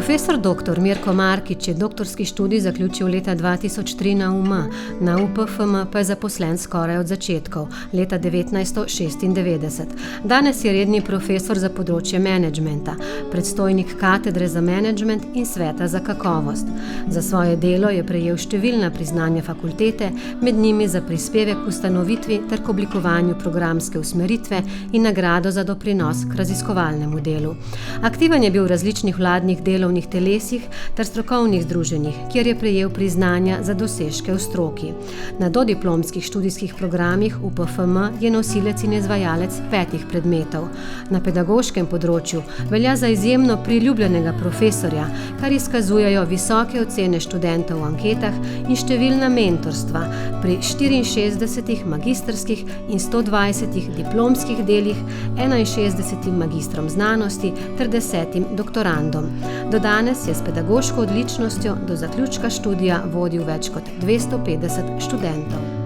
Profesor dr. Mirko Markič je doktorski študij zaključil leta 2003 na UM, na UPFM pa je zaposlen skoraj od začetkov, leta 1996. Danes je redni profesor za področje menedžmenta, predstojnik katedre za menedžment in sveta za kakovost. Za svoje delo je prejel številna priznanja fakultete, med njimi za prispevek k ustanovitvi ter k oblikovanju programske usmeritve in nagrado za doprinos k raziskovalnemu delu. Aktiven je bil v različnih vladnih delovnih telesih ter strokovnih združenjih, kjer je prejel priznanja za dosežke v stroki. Na dodiplomskih študijskih programih UPFM je nosilec in izvajalec 5 predmetov. Na pedagoškem področju velja za izjemno priljubljenega profesorja, kar izkazujejo visoke ocene študentov v anketah in številna mentorstva pri 64 magistrskih in 120 diplomskih delih, 61 magistrom znanosti ter 10 doktorandom. Do danes je s pedagoško odličnostjo do zaključka študija vodil več kot 250 študentov.